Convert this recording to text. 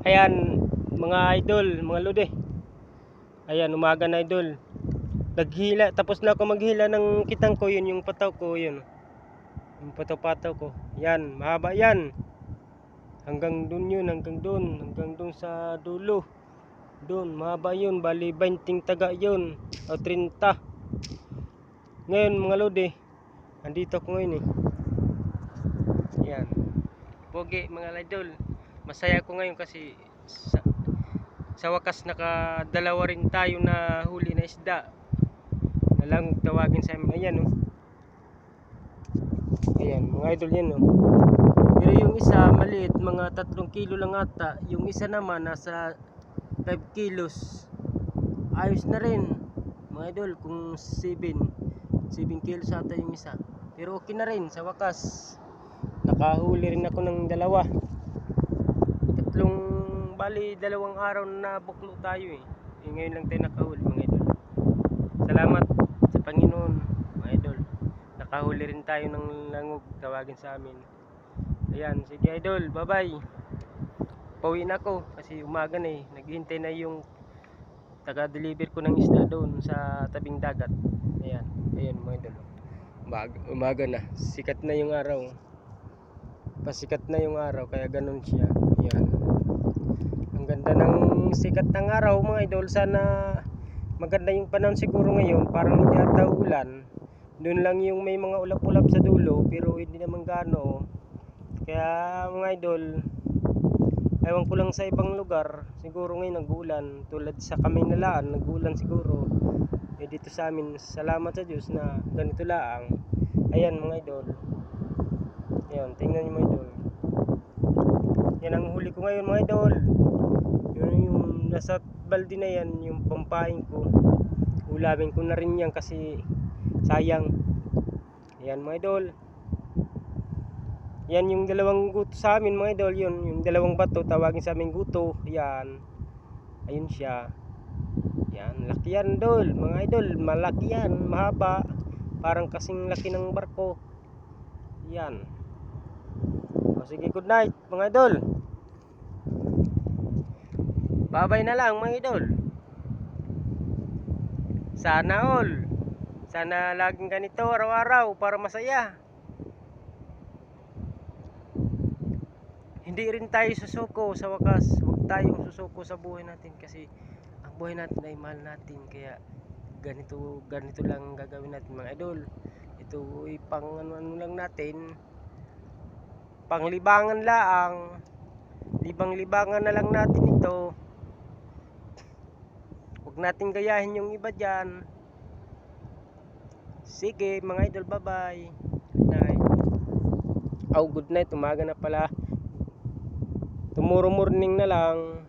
Ayan mga idol, mga lode. Ayan, umaga na idol. Naghila, tapos na ako maghila ng kitang ko, yun yung pataw ko, yun. Yung pataw-pataw ko. Yan, mahaba yan. Hanggang dun yun, hanggang dun sa dulo. Dun, mahaba yun, bali 20 taga yun. O 30. Ngayon mga lode, andito ako ngayon eh. Yan. Pogi mga idol. Masaya ko ngayon kasi sa wakas nakadalawa rin tayo na huli na isda. Nalang tawagin sa amin. Ayan oh. Ayan mga idol yan oh. Pero yung isa maliit, mga 3 kilo lang ata. Yung isa naman nasa 5 kilos. Ayos na rin mga idol kung 7 kilos ata yung isa. Pero okay na rin sa wakas. Nakahuli rin ako ng dalawa. Bali 2 araw na buklo tayo eh. Ngayon lang tayo nakahuli mga idol. Salamat sa Panginoon mga idol. Nakahuli rin tayo ng langog, tawagin sa amin. Ayan, sige idol, bye bye. Pauwi na ako kasi umaga na eh. Naghihintay na yung taga-deliver ko ng isda doon sa tabing dagat. Ayan, ayan mga idol. Umaga na, sikat na yung araw. Pasikat na yung araw kaya ganun siya. Ayan. Ang ganda ng sikat ng araw mga idol. Sana maganda yung panahon siguro ngayon. Parang hindi ata ulan. Doon lang yung may mga ulap-ulap sa dulo. Pero hindi naman gaano. Kaya mga idol, ewan ko lang sa ibang lugar. Siguro ngayon nag-uulan. Tulad sa Kamaynalaan nag-uulan siguro. Eh dito sa amin, salamat sa Diyos na ganito lang. Ayan mga idol. Ayan, tingnan nyo mga idol. Yan ang huli ko ngayon mga idol. Yun yung nasa balde na yan, yung pampain ko. Ulamin ko na rin yan kasi sayang. Ayan mga idol. Yan yung dalawang guto sa amin mga idol. Yun, yung dalawang bato tawagin sa amin guto. Yan. Ayun siya. Yan, laki yan idol. Mga idol, malaki yan, mahaba. Parang kasing laki ng barko. Yan. O sige, good night mga idol. Babay na lang mga idol. Sana all. Sana laging ganito araw-araw para masaya. Hindi rin tayo susuko sa wakas. Huwag tayong susuko sa buhay natin kasi ang buhay natin ay mahal natin. Kaya ganito lang gagawin natin mga idol. Ito ay pang ano lang natin. Panglibangan lang. Libang-libangan na lang natin ito. Huwag natin gayahin yung iba dyan. Sige mga idol, bye bye. Good night. Oh, good night, umaga na pala. Tomorrow morning na lang.